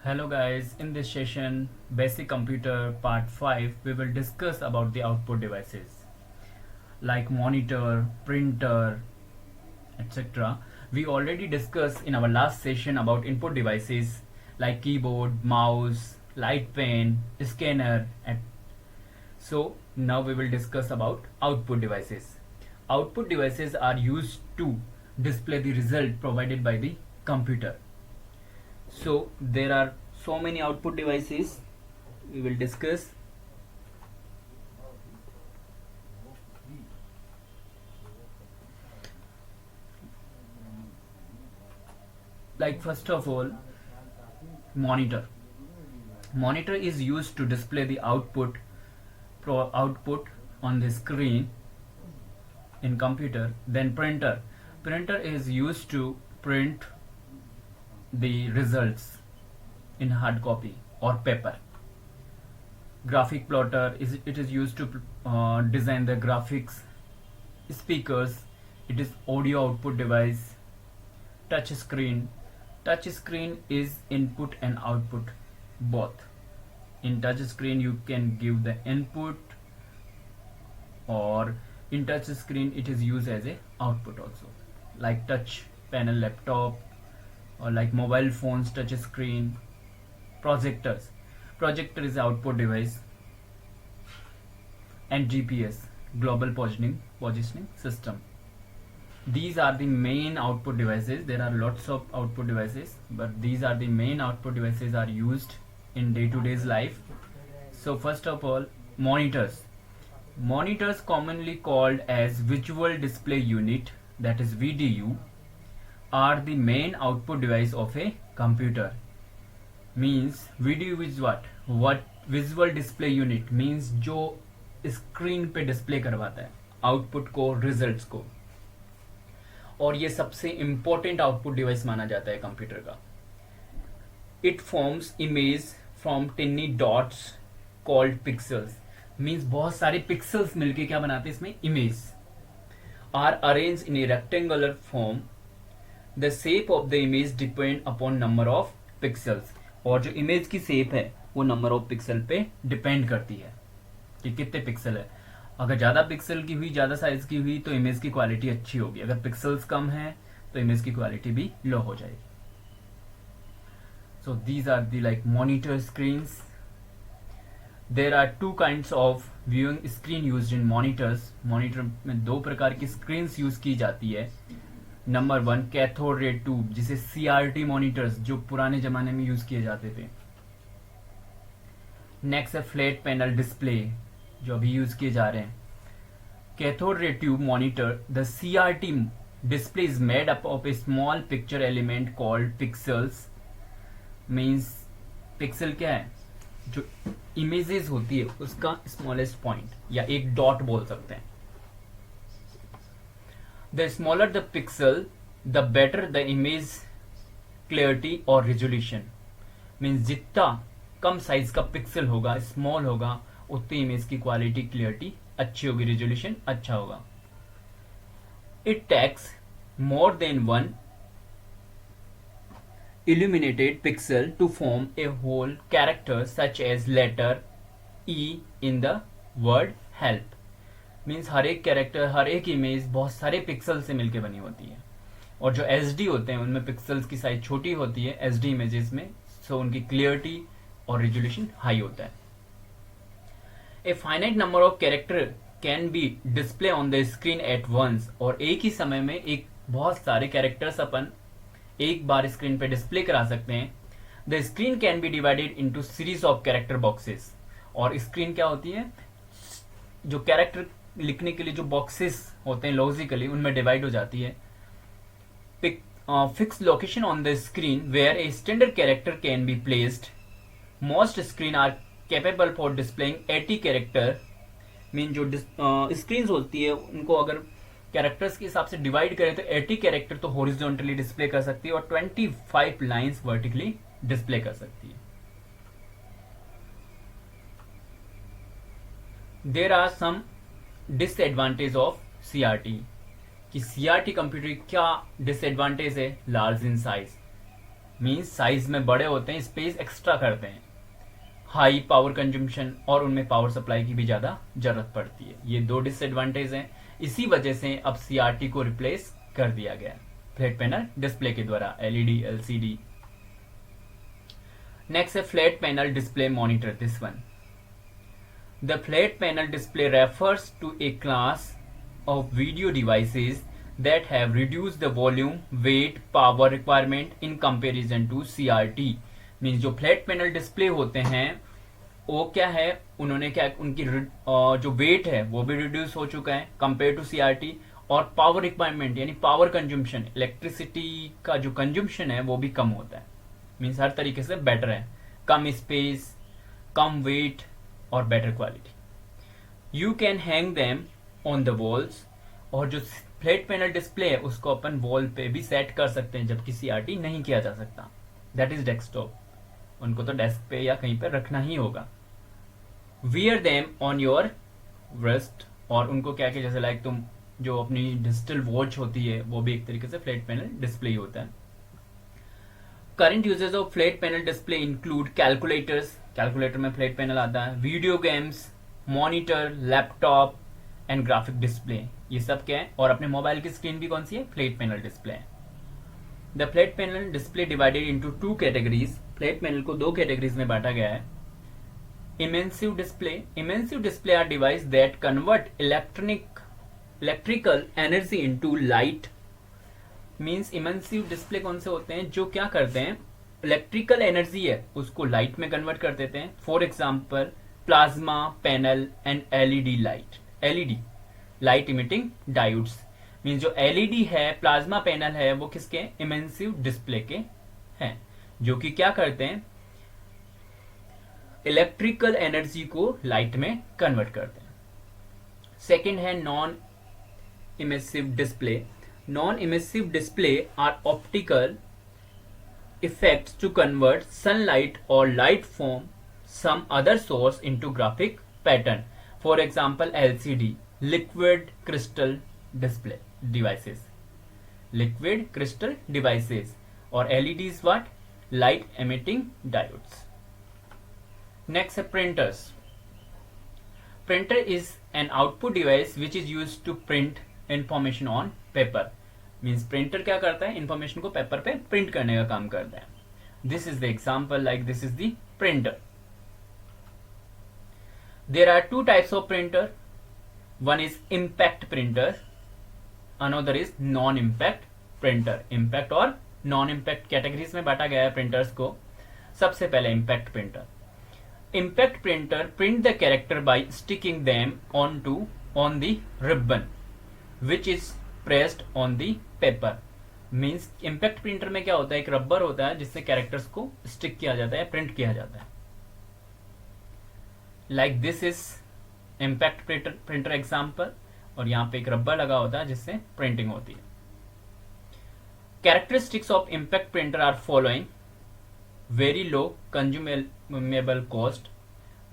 Hello guys, in this session Basic Computer Part 5 we will discuss about the output devices like monitor, printer, etc. We already discussed in our last session about input devices like keyboard, mouse, light pen, scanner, and so now we will discuss about output devices. Output devices are used to display the result provided by the computer. So there are so many output devices we will discuss. Like first of all, monitor. Monitor is used to display the output on the screen in computer. Then printer. Printer is used to print the results in hard copy or paper. Graphic plotter it is used to design the graphics. Speakers, it is audio output device. Touch screen is input and output both. In touch screen you can give the input, or in touch screen it is used as a output also, like touch panel laptop or like mobile phones touch screen. Projector is output device. And GPS, global positioning system. These are the main output devices. There are lots of output devices, but these are the main output devices are used in day-to-day life. So first of all, monitors commonly called as visual display unit, that is VDU, are the main output device of a computer. Means VDU is what visual display unit means जो screen पे display करवाता है output को, results को, और ये सबसे important output device माना जाता है कंप्यूटर का. It forms image from tiny dots called pixels. Means बहुत सारे पिक्सल्स मिलके क्या बनाते हैं इसमें, image. Are arrange in a rectangular form. The shape of the image depend upon number of pixels. और जो इमेज की शेप है वो नंबर ऑफ पिक्सल पे डिपेंड करती है कि कितने पिक्सल है. अगर ज्यादा पिक्सल की हुई, ज्यादा साइज की हुई तो इमेज की क्वालिटी अच्छी होगी. अगर पिक्सल्स कम है तो इमेज की क्वालिटी भी लो हो जाएगी. So these are the like monitor screens. There are two kinds of viewing screen used in monitors. Monitor में दो प्रकार की स्क्रीन्स यूज की जाती है. नंबर 1, कैथोड रे ट्यूब, जिसे CRT मॉनिटर्स जो पुराने जमाने में यूज किए जाते थे. नेक्स्ट है फ्लैट पैनल डिस्प्ले जो अभी यूज किए जा रहे हैं. Cathode ray tube monitor, the CRT display is made up of A small picture element called pixels. Means pixel क्या है, जो इमेजेस होती है उसका स्मॉलेस्ट पॉइंट या एक डॉट बोल सकते हैं. The smaller the pixel, the better the image clarity or resolution. Means जितना कम साइज का पिक्सल होगा, स्मॉल होगा, उतनी इमेज की क्वालिटी, क्लियरिटी अच्छी होगी, रेजोल्यूशन अच्छा होगा. It takes more than one illuminated pixel to form a whole character such as letter E in the word help. Means हर एक कैरेक्टर, हर एक इमेज बहुत सारे पिक्सल से मिलकर बनी होती है. और जो SD होते हैं उनमें पिक्सल्स की साइज छोटी होती है SD इमेजेस में, सो उनकी क्लियरिटी और रेजोल्यूशन हाई होता है. A finite number of character can be display on the screen at once. और एक ही समय में एक बहुत सारे कैरेक्टर्स अपन एक बार स्क्रीन पे डिस्प्ले करा सकते हैं. The screen can be divided into series of character boxes. और स्क्रीन क्या होती है, जो कैरेक्टर लिखने के लिए जो बॉक्सेस होते हैं लॉजिकली, उनमें डिवाइड हो जाती है. Fix location on the screen where a standard character can be placed. Most screen are capable for displaying 80 character. Mean जो स्क्रीन होती है उनको अगर कैरेक्टर्स के हिसाब से डिवाइड करें तो 80 कैरेक्टर तो हॉरिजॉन्टली डिस्प्ले कर सकती है और 25 लाइंस वर्टिकली डिस्प्ले कर सकती है. There are some disadvantage of CRT. कि CRT कंप्यूटर की क्या डिसएडवांटेज है. Large in size, means size में बड़े होते हैं, स्पेस एक्स्ट्रा करते हैं, हाई पावर कंजम्पशन और उनमें पावर सप्लाई की भी ज़्यादा जरूरत पड़ती है। ये दो डिसएडवांटेज हैं, इसी वजह से अब CRT को रिप्लेस कर दिया गया फ्लैट पैनल डिस्प्ले के द्वारा, LED, LCD। नेक्स्ट है flat panel display monitor, this one. The flat panel display refers to a class of video devices that have reduced the volume, weight, power requirement in comparison to CRT। Means जो flat panel display होते हैं वो क्या है, उन्होंने क्या, उनकी जो वेट है वो भी रिड्यूस हो चुका है कंपेयर टू CRT, और पावर रिक्वायरमेंट यानी पावर कंज्यूमशन, इलेक्ट्रिसिटी का जो कंज्यूमशन है वो भी कम होता है। मीन्स हर तरीके से बेटर है, कम स्पेस, कम वेट और better quality. You can hang them on the walls, और जो फ्लैट पैनल डिस्प्ले है उसको अपन वॉल पे भी सेट कर सकते हैं, जबकि CRT नहीं किया जा सकता। दैट इज डेस्कटॉप, उनको तो डेस्क पे या कहीं पे रखना ही होगा। Wear them on your wrist, और उनको क्या कि जैसे लाइक तुम जो अपनी डिजिटल वॉच होती है वो भी एक तरीके से फ्लैट पैनल डिस्प्ले ही होता है। Current uses of flat panel display include calculators, calculator में फ्लैट पैनल आता है, video games, monitor, laptop and graphic display, ये सब क्या है। और अपने मोबाइल की स्क्रीन भी कौन सी है, फ्लैट पैनल डिस्प्ले है। The flat panel display divided into 2 categories, flat panel को 2 कैटेगरीज में बांटा गया है। Emissive display, emissive display are device that convert electrical energy into light. Means emissive display कौन से होते हैं, जो क्या करते हैं, इलेक्ट्रिकल एनर्जी है उसको लाइट में कन्वर्ट कर देते हैं। For example plasma panel and LED light, LED light emitting diodes. Means जो LED है, प्लाज्मा पैनल है, वो किसके, इमेंसिव डिस्प्ले के हैं, जो कि क्या करते हैं, इलेक्ट्रिकल एनर्जी को लाइट में कन्वर्ट करते हैं। सेकंड है non emissive display. Non emissive display are optical effects to convert sunlight or light from some other source into graphic pattern. For example, LCD, liquid crystal display devices, liquid crystal devices, or LEDs what, light emitting diodes. Next है printers. Printer is an output device which is used to print information on paper. Means printer क्या करता है, information को paper पे print करने का काम करता है। This is the example, like this is the printer. There are 2 types of printer. One is impact printer, another is non-impact printer. Impact और non-impact कैटेगरीज में बांटा गया है प्रिंटर्स को। सबसे पहले impact printer. Impact printer print the character by sticking them on the ribbon which is pressed on the paper. Means impact printer में क्या होता है, एक रबर होता है जिससे कैरेक्टर्स को स्टिक किया जाता है, प्रिंट किया जाता है। Like this is impact printer example, और यहाँ पे एक रबर लगा होता है जिससे प्रिंटिंग होती है। Characteristics of impact printer are following, very low consumable cost,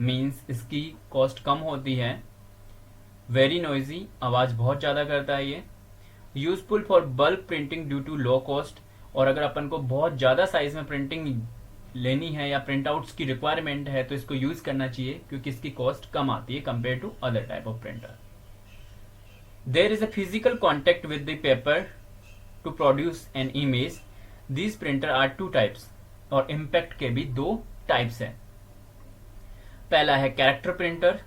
means इसकी कॉस्ट कम होती है। वेरी नॉइजी, आवाज बहुत ज्यादा करता है ये। Useful for bulk printing due to low cost, और अगर अपन को बहुत ज्यादा साइज में प्रिंटिंग लेनी है या प्रिंट आउट्स की रिक्वायरमेंट है तो इसको यूज करना चाहिए, क्योंकि इसकी कॉस्ट कम आती है compare to other type of printer. There is a physical contact with the paper to produce an image. These printer are 2 types, और इम्पैक्ट के भी 2 टाइप्स हैं। पहला है कैरेक्टर प्रिंटर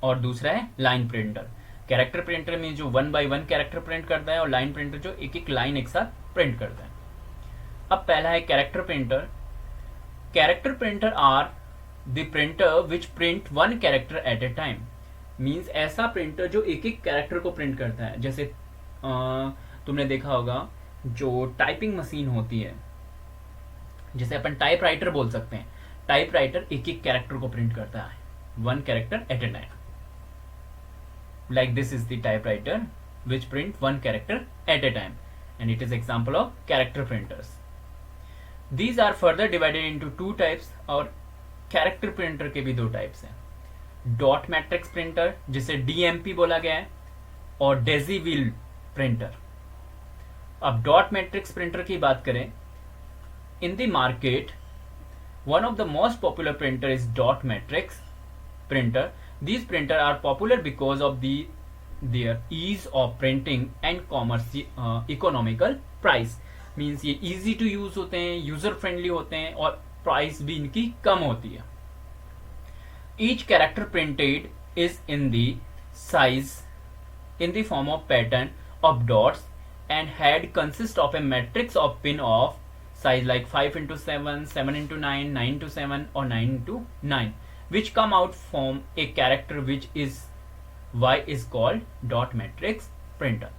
और दूसरा है लाइन प्रिंटर। कैरेक्टर प्रिंटर में जो 1 by 1 कैरेक्टर प्रिंट करता है, और लाइन प्रिंटर जो एक एक लाइन एक साथ प्रिंट करता है। अब पहला है character printer. Character printer are the printer which print one character at a time. Means ऐसा प्रिंटर जो एक एक कैरेक्टर को प्रिंट करता है। जैसे तुमने देखा होगा जो टाइपिंग मशीन होती है, जिसे अपन टाइप राइटर बोल सकते हैं, टाइप राइटर एक एक कैरेक्टर को प्रिंट करता है, 1 character at a time. Like this is the typewriter which print 1 character at a time, and it is example of character printers. These are further divided into 2 types, और character printer के भी 2 types हैं। Dot matrix printer जिसे DMP बोला गया है, और Daisy wheel printer. अब डॉट मैट्रिक्स प्रिंटर की बात करें, in the market, one of the most popular printer is dot matrix printer. These printer are popular because of their ease of printing and economical price. Means ये easy to use होते हैं, user friendly होते हैं और price भी इनकी कम होती है. Each character printed is in the size in the form of pattern of dots and head consist of a matrix of pin of size like 5 into 7, 7 into 9, 9 into 7 or 9 into 9 which come out from a character which is why is called dot matrix printer.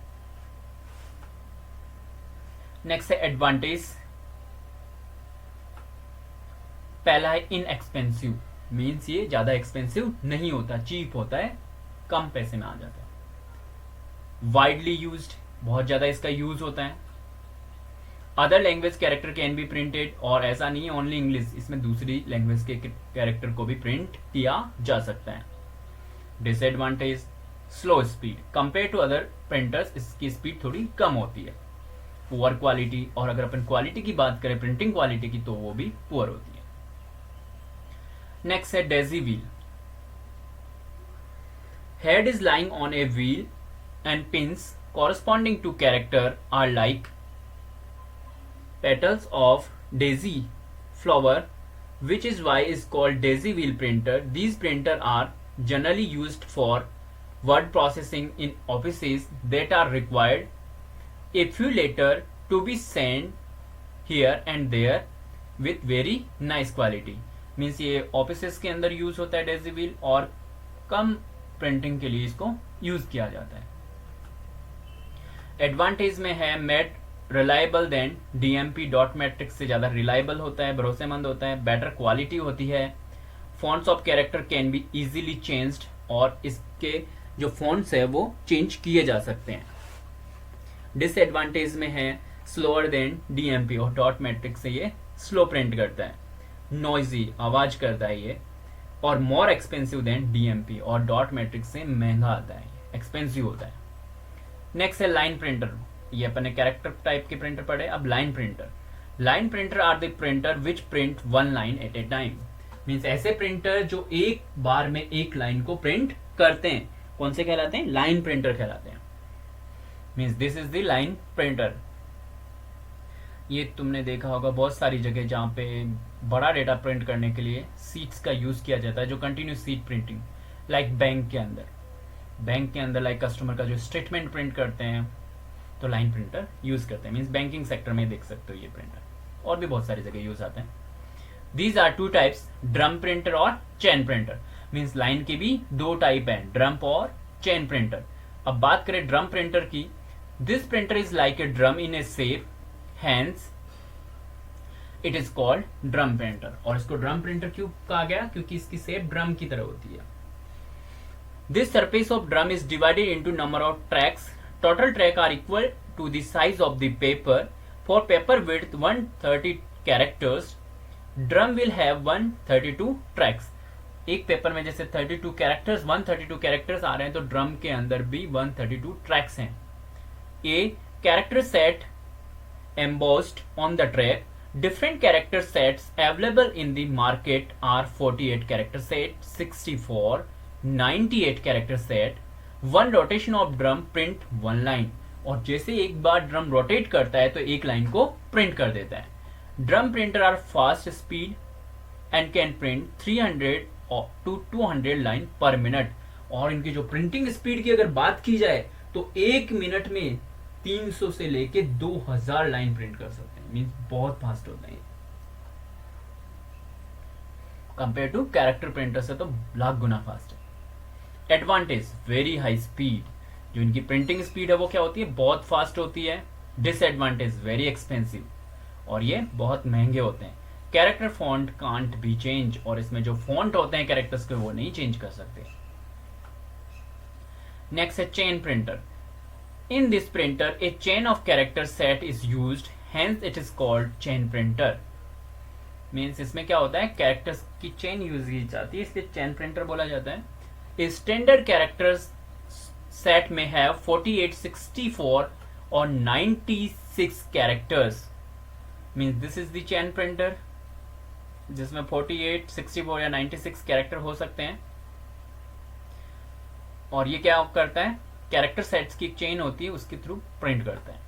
Next है advantage. पहला है inexpensive, means ये ज्यादा expensive नहीं होता, cheap होता है, कम पैसे में आ जाता है. वाइडली यूज्ड, बहुत ज्यादा इसका यूज होता है. Other language character can be printed, और ऐसा नहीं है ओनली इंग्लिश, इसमें दूसरी लैंग्वेज के कैरेक्टर को भी प्रिंट किया जा सकता है. Disadvantage slow speed, compare to other printers इसकी स्पीड थोड़ी कम होती है. पुअर क्वालिटी, और अगर अपन क्वालिटी की बात करें प्रिंटिंग क्वालिटी की तो वो भी पुअर होती है. नेक्स्ट है Daisy wheel. Head is lying on a wheel and pins corresponding to character are like petals of daisy flower, which is why is called daisy wheel printer. These printer are generally used for word processing in offices that are required a few letter to be sent here and there with very nice quality. Means ये offices के अंदर use होता है daisy wheel, और कम printing के लिए इसको use किया जाता है. एडवांटेज में है made reliable then DMP, dot matrix से ज्यादा रिलायबल होता है, भरोसेमंद होता है, बेटर क्वालिटी होती है. Fonts of character can be easily changed, और इसके जो फॉन्ट्स है वो चेंज किए जा सकते हैं. डिसएडवांटेज में है स्लोअर देन डीएमपी, और डॉट मैट्रिक्स से ये स्लो प्रिंट करता है, नॉइजी आवाज करता है ये, और मोर एक्सपेंसिव देन डीएमपी, और डॉट मैट्रिक्स से महंगा आता है, एक्सपेंसिव होता है. नेक्स्ट है लाइन प्रिंटर. ये अपने कैरेक्टर टाइप के प्रिंटर पढ़े. अब line printer. Line printer are the printer which print one line at a time. Means ऐसे प्रिंटर जो एक बार में एक लाइन को प्रिंट करते हैं. कौन से कहलाते हैं? लाइन प्रिंटर कहलाते हैं. Means this is the line printer. ये तुमने देखा होगा बहुत सारी जगह जहाँ पे बड़ा डेटा प्रिंट करने के लिए सीट्स का यूज किया जाता है, जो continuous seat printing, like bank के अंदर लाइक कस्टमर का जो स्टेटमेंट प्रिंट करते हैं तो लाइन प्रिंटर यूज करते हैं. मींस बैंकिंग सेक्टर में देख सकते हो ये प्रिंटर, और भी बहुत सारी जगह यूज आते हैं. These are two types, drum printer और चेन प्रिंटर. मींस लाइन के भी दो टाइप हैं, ड्रम और चेन प्रिंटर. अब बात करें ड्रम प्रिंटर की. This printer is like a drum in a shape, hence it is called drum printer. और इसको ड्रम प्रिंटर क्यों कहा गया? क्योंकि इसकी शेप ड्रम की तरह होती है. This surface of drum is divided into number of tracks. Total track are equal to the size of the paper. For paper width 130 characters, drum will have 132 tracks. एक पेपर में जैसे 32 characters 132 characters आ रहे हैं, तो drum के अंदर भी 132 tracks हैं. A character set embossed on the track. Different character sets available in the market are 48 character set, 64, 98 character set. One rotation of drum print one line. और जैसे एक बार ड्रम रोटेट करता है तो एक लाइन को प्रिंट कर देता है. Drum printer are fast speed and can print 300 to 200 line per minute. और इनकी जो प्रिंटिंग स्पीड की अगर बात की जाए तो एक मिनट में 300 से लेके 2000 लाइन प्रिंट कर सकते हैं. मीन्स बहुत फास्ट होता है कंपेयर टू कैरेक्टर प्रिंटर से, तो लाख गुना फास्ट है. Advantage very high speed. जो इनकी प्रिंटिंग स्पीड है वो क्या होती है? बहुत फास्ट होती है. डिसएडवांटेज वेरी एक्सपेंसिव, और ये बहुत महंगे होते हैं. Character font can't be change, और इसमें जो फॉन्ट होते हैं कैरेक्टर्स के वो नहीं चेंज कर सकते. नेक्स्ट है chain printer. In this printer A chain of character set is used, hence it is called chain printer. Means इसमें क्या होता है? कैरेक्टर्स की चेन यूज की जाती है, इसलिए चेन प्रिंटर बोला जाता है. स्टैंडर्ड कैरेक्टर्स सेट में है 48, 64 और 96 characters. Means this is the chain printer जिसमें 48, 64 या 96 कैरेक्टर हो सकते हैं। और ये क्या करता है, कैरेक्टर सेट्स की एक चेन होती है उसके थ्रू प्रिंट करता है।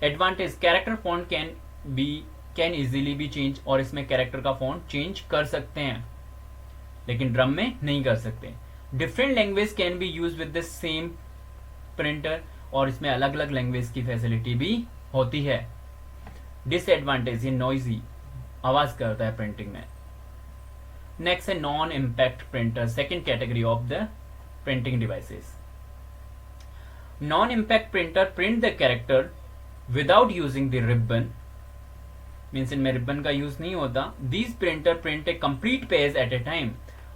Advantage, character font can easily B change, और इसमें कैरेक्टर का फॉन्ट चेंज कर सकते हैं लेकिन ड्रम में नहीं कर सकते। Different language can be use with the same printer, और इसमें अलग अलग लैंग्वेज की फैसिलिटी भी होती है। डिसएडवांटेज, ये नॉइजी आवाज करता है प्रिंटिंग में। नेक्स्ट है non impact printer, second category of the printing devices. Non impact printer print the character without using the ribbon, means इनमें रिबन का यूज नहीं होता। These printer print A complete page eight a time,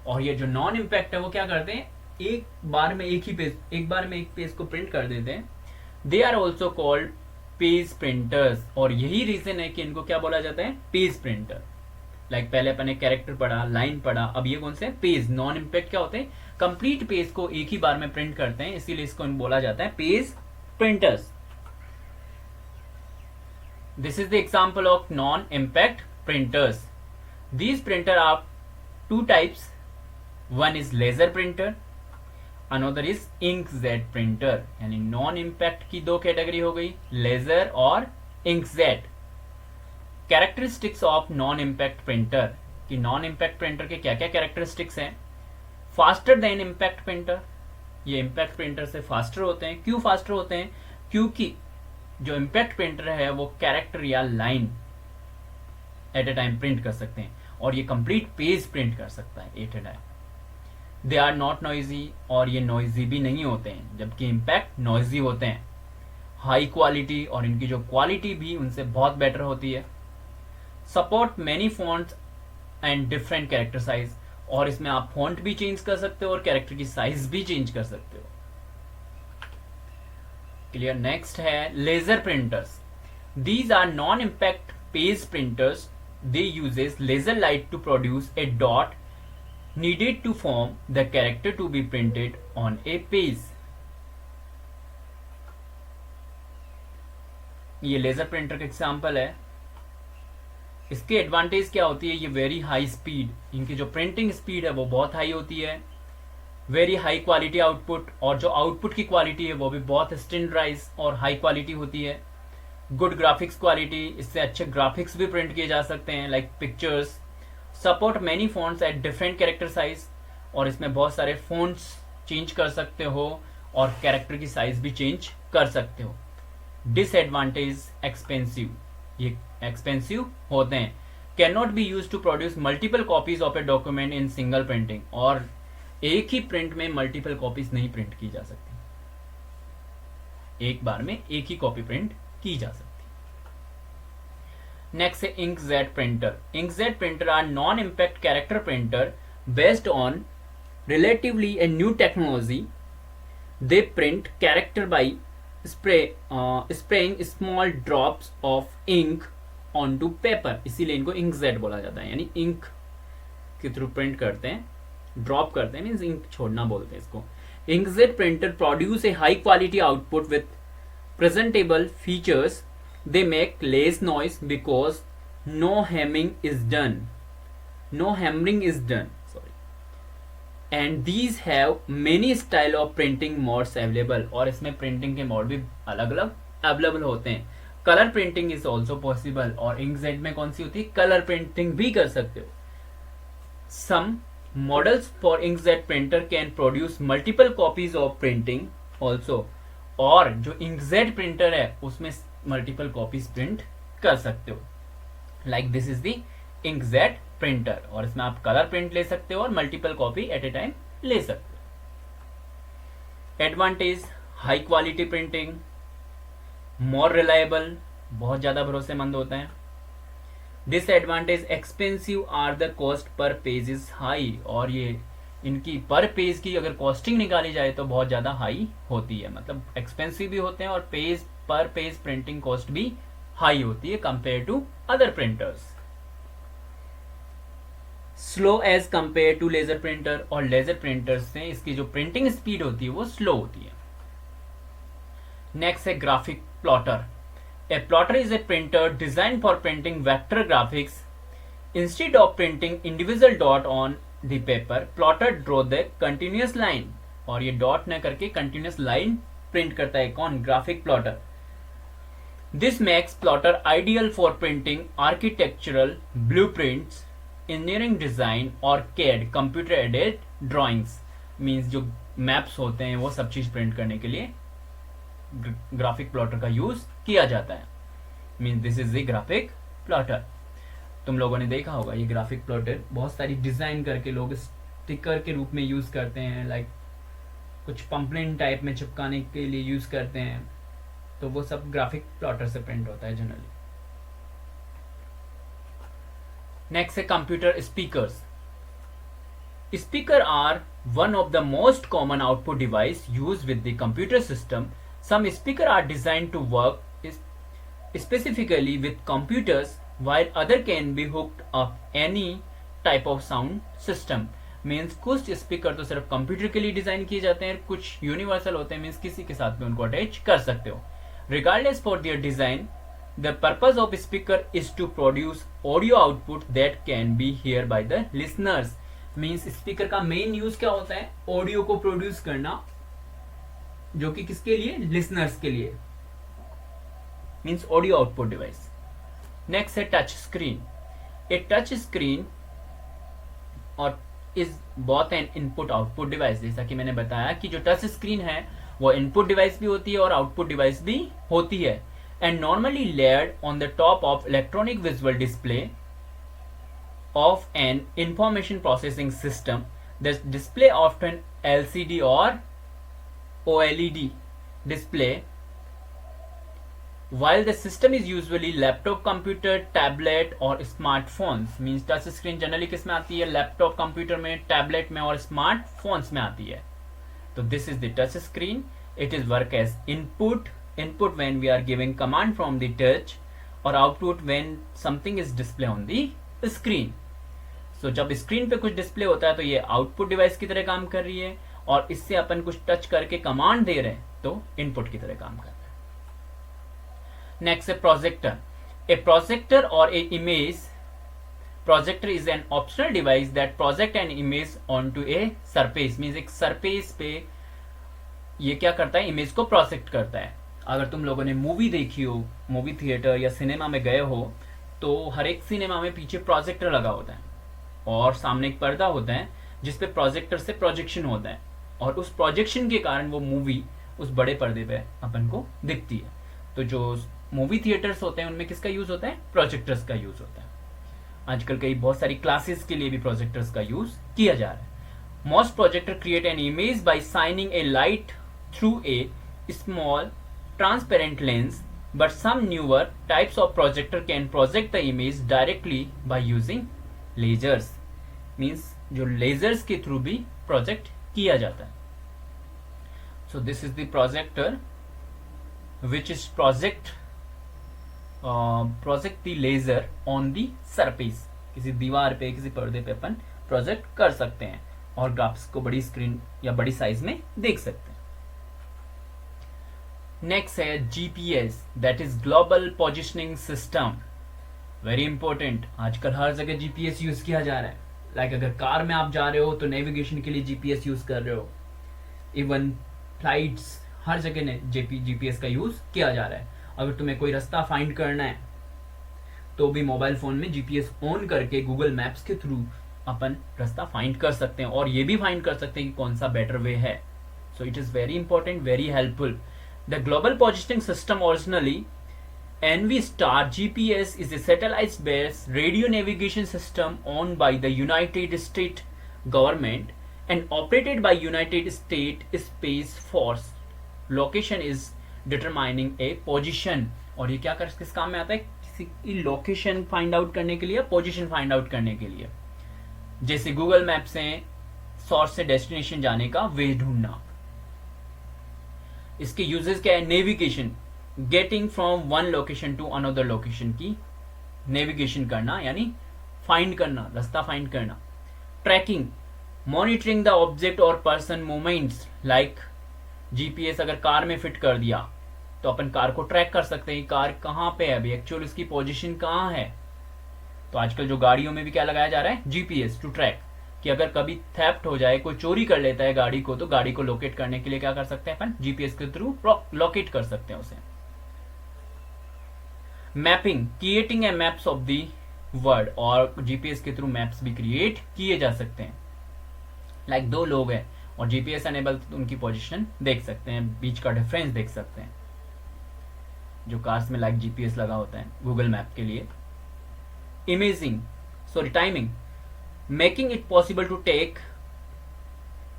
और ये जो non impact है वो क्या करते हैं, एक बार में एक पेज को प्रिंट कर देते हैं। They are also called page printers, और यही रीजन है कि इनको क्या बोला जाता है, पेज प्रिंटर। लाइक पहले अपन ने कैरेक्टर पढ़ा, लाइन पढ़ा, अब ये कौन से पेज। नॉन इम्पैक्ट क्या होते हैं, कंप्लीट पेज को एक ही बार में प्रिंट करते हैं, इसीलिए इसको बोला जाता है page printers. This is the example of non-impact printers. These printers are two types. One is laser printer, another is inkjet printer. यानी non-impact की दो कैटेगरी हो गई, laser और inkjet. Characteristics of non-impact printer, कि non-impact printer के क्या क्या characteristics हैं। Faster than impact printer, ये impact printer से faster होते हैं। क्यों faster होते हैं, क्योंकि जो इम्पैक्ट प्रिंटर है वो कैरेक्टर या line at a time print कर सकते हैं, और ये कंप्लीट पेज प्रिंट कर सकता है at a time. They are not noisy, और ये नॉइजी भी नहीं होते हैं, जबकि इम्पैक्ट नॉइजी होते हैं। हाई क्वालिटी, और इनकी जो क्वालिटी भी उनसे बहुत बेटर होती है। Support many fonts and different character size, और इसमें आप फॉन्ट भी चेंज कर सकते हो और कैरेक्टर की साइज भी चेंज कर सकते हो। क्लियर। नेक्स्ट है laser printers. These are non impact page printers, they uses laser light to produce a dot needed to form the character to be printed on a page. ये laser printer का example है। इसके advantage क्या होती है, ये very high speed, इनकी जो प्रिंटिंग स्पीड है वो बहुत हाई होती है। वेरी हाई क्वालिटी आउटपुट, और जो आउटपुट की क्वालिटी है वो भी बहुत स्टैंडर्डाइज और हाई क्वालिटी होती है। गुड ग्राफिक्स क्वालिटी, इससे अच्छे ग्राफिक्स भी प्रिंट किए जा सकते हैं like pictures. Support many fonts at different character size, और इसमें बहुत सारे फॉन्ट्स चेंज कर सकते हो और कैरेक्टर की साइज भी चेंज कर सकते हो। डिसएडवांटेज, एक्सपेंसिव, ये एक्सपेंसिव होते हैं। Can not be use to produce multiple copies of a document in single printing, और एक ही प्रिंट में मल्टीपल कॉपीज नहीं प्रिंट की जा सकती, एक बार में एक ही कॉपी प्रिंट की जा सकती। नेक्स्ट है inkjet printer. Inkjet printer are non impact character printer based on relatively a new technology. They print character by spraying small drops of ink on to paper, इसीलिए इनको इंकजेट बोला जाता है, यानी इंक के थ्रू प्रिंट करते हैं, drop करते हैं, मीन्स इंक छोड़ना बोलते हैं इसको। Inkjet printer produce a high quality output with presentable features. They make less noise because no hamming is done, and these have many style of printing modes available, और इसमें printing के mode भी अलग अलग अवेलेबल होते हैं। Colour printing is also possible, और inkjet में कौन सी होती है, कलर प्रिंटिंग भी कर सकते हो। सम models for inkjet printer can produce multiple copies of printing also, और जो inkjet printer है उसमें multiple copies print कर सकते हो। like this is the inkjet printer, और इसमें आप कलर प्रिंट ले सकते हो और multiple copy at a time ले सकते हो। Advantage, high quality printing, more reliable, बहुत ज्यादा भरोसेमंद होता है। Disadvantage, expensive are the cost per page is high, और ये इनकी पर पेज की अगर कॉस्टिंग निकाली जाए तो बहुत ज्यादा हाई होती है, मतलब एक्सपेंसिव भी होते हैं और page per page printing cost भी हाई होती है compare to other printers. Slow as compare to laser printer, और लेजर प्रिंटर से इसकी जो प्रिंटिंग स्पीड होती है वो स्लो होती है। नेक्स्ट है graphic plotter. A plotter is a printer designed for printing vector graphics. Instead of printing individual dot on the paper, plotter draw the continuous line. और ये डॉट न करके कंटिन्यूस लाइन प्रिंट करता है कौन? Graphic plotter. This makes plotter ideal for printing architectural blueprints, engineering design और CAD computer aided drawings. Means जो maps होते हैं वो सब चीज प्रिंट करने के लिए ग्राफिक प्लॉटर का यूज किया जाता है. Means this is the graphic plotter. तुम लोगों ने देखा होगा ये ग्राफिक प्लॉटर बहुत सारी डिजाइन करके लोग स्टिकर के रूप में यूज करते हैं, लाइक कुछ पंपलेट टाइप में चिपकाने के लिए यूज करते हैं. तो वो सब ग्राफिक प्लॉटर से प्रिंट होता है जनरली. नेक्स्ट है computer speakers. Speaker are one of the most common output device used with the computer system. Some speakers are designed to work specifically with computers, while other can be hooked up any type of sound system. Means कुछ speaker तो सिर्फ computer के लिए design किए जाते हैं, कुछ universal होते हैं, मीन्स किसी के साथ भी उनको अटैच कर सकते हो. Regardless for their design, the purpose of speaker is to produce audio output that can be heard by the listeners. Means speaker का मेन यूज क्या होता है? ऑडियो को प्रोड्यूस करना, जो कि किसके लिए? लिसनर्स के लिए. Means audio output device. Next है touch screen. A touch screen or is both an input output device. जैसा कि मैंने बताया कि जो टच स्क्रीन है वो इनपुट डिवाइस भी होती है और आउटपुट डिवाइस भी होती है. And normally layered on the top of electronic visual display of an information processing system. The display often LCD or OLED display, while the system is usually laptop computer, tablet or smartphones. Means touch screen generally किस में आती है? Laptop computer में, tablet में और smartphones में आती है. तो this is the touch screen. It is work as input when we are giving command from the touch, or output when something is display on the screen. तो जब screen पे कुछ डिस्प्ले होता है तो ये आउटपुट डिवाइस की तरह काम कर रही है, और इससे अपन कुछ टच करके कमांड दे रहे हैं तो इनपुट की तरह काम कर रहा है. नेक्स्ट है projector. A projector or a image projector is an optional device that project an image on to a surface. Means एक सरफेस पे ये क्या करता है? इमेज को प्रोजेक्ट करता है. अगर तुम लोगों ने मूवी देखी हो, मूवी थिएटर या सिनेमा में गए हो, तो हर एक सिनेमा में पीछे प्रोजेक्टर लगा होता है और सामने एक पर्दा होता है जिसपे प्रोजेक्टर से प्रोजेक्शन होता है, और उस प्रोजेक्शन के कारण वो मूवी उस बड़े पर्दे पे अपन को दिखती है. तो जो मूवी थिएटर्स होते हैं उनमें किसका यूज होता है? प्रोजेक्टर्स का यूज होता है. आजकल कई बहुत सारी क्लासेस के लिए भी प्रोजेक्टर्स का यूज किया जा रहा है. Most projector create an image by shining A light through a small transparent lens, but some newer types of projector can project the image directly by using lasers. Means जो lasers के through भी project किया जाता है. So this is the projector which is project the laser on the surface. किसी दीवार पे, किसी पर्दे पे अपन प्रोजेक्ट कर सकते हैं और ग्राफ्स को बड़ी स्क्रीन या बड़ी साइज में देख सकते हैं. नेक्स्ट है GPS, that is global positioning system. Very important. आजकल हर जगह जीपीएस यूज किया जा रहा है. लाइक अगर कार में आप जा रहे हो तो नेविगेशन के लिए जीपीएस यूज कर रहे हो. इवन फ्लाइट्स, हर जगह जीपीएस का यूज किया जा रहा है. अगर तुम्हें कोई रास्ता फाइंड करना है तो भी मोबाइल फोन में जीपीएस ऑन करके गूगल मैप्स के थ्रू अपन रास्ता फाइंड कर सकते हैं, और ये भी फाइंड कर सकते हैं कि कौन सा बेटर वे है. So it is very important, very helpful. The Global Positioning System, originally NV-STAR GPS, is a satellite-based radio navigation system owned by the United States government and operated by United States Space Force. Location is determining a position. और ये क्या किस काम में आता है? किसी की लोकेशन फाइंड आउट करने के लिए, पोजीशन फाइंड आउट करने के लिए. जैसे गूगल मैप से सोर्स से डेस्टिनेशन जाने का वे ढूंढना. इसके यूजेस क्या है? Navigation, getting from one location to another location की नेविगेशन करना, यानी फाइंड करना, रास्ता फाइंड करना. ट्रैकिंग, मॉनिटरिंग द ऑब्जेक्ट और पर्सन मूवमेंट्स. लाइक जीपीएस अगर कार में फिट कर दिया तो अपन कार को ट्रैक कर सकते हैं कार कहाँ पे है अभी, एक्चुअल उसकी पोजीशन कहाँ है। तो आजकल जो गाड़ियों में भी क्या लगाया जा रहा है, जीपीएस टू ट्रैक, कि अगर कभी थेफ्ट हो जाए, कोई चोरी कर लेता है गाड़ी को, तो गाड़ी को लोकेट करने के लिए क्या कर सकते हैं अपन, जीपीएस के थ्रू लोकेट कर सकते हैं उसे। Mapping, creating a maps of the world, और जीपीएस के थ्रू मैप्स भी क्रिएट किए जा सकते हैं। लाइक दो लोग हैं और जीपीएस एनेबल, उनकी पोजीशन देख सकते हैं, बीच का डिफरेंस देख सकते हैं, जो कार्स में लाइक जीपीएस लगा होता है गूगल मैप के लिए। Timing, making it possible to take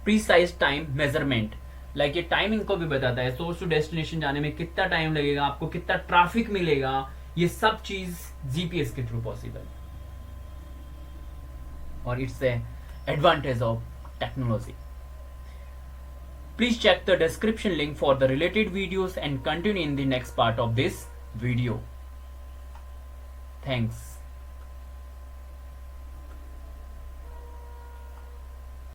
precise time measurement, like ये टाइमिंग को भी बताता है, सोर्स टू डेस्टिनेशन जाने में कितना टाइम लगेगा, आपको कितना ट्रैफिक मिलेगा, ये सब चीज जीपीएस के थ्रू पॉसिबल। और it's a advantage of technology. Please check the description link for the related videos and continue in the next part of this video. Thanks.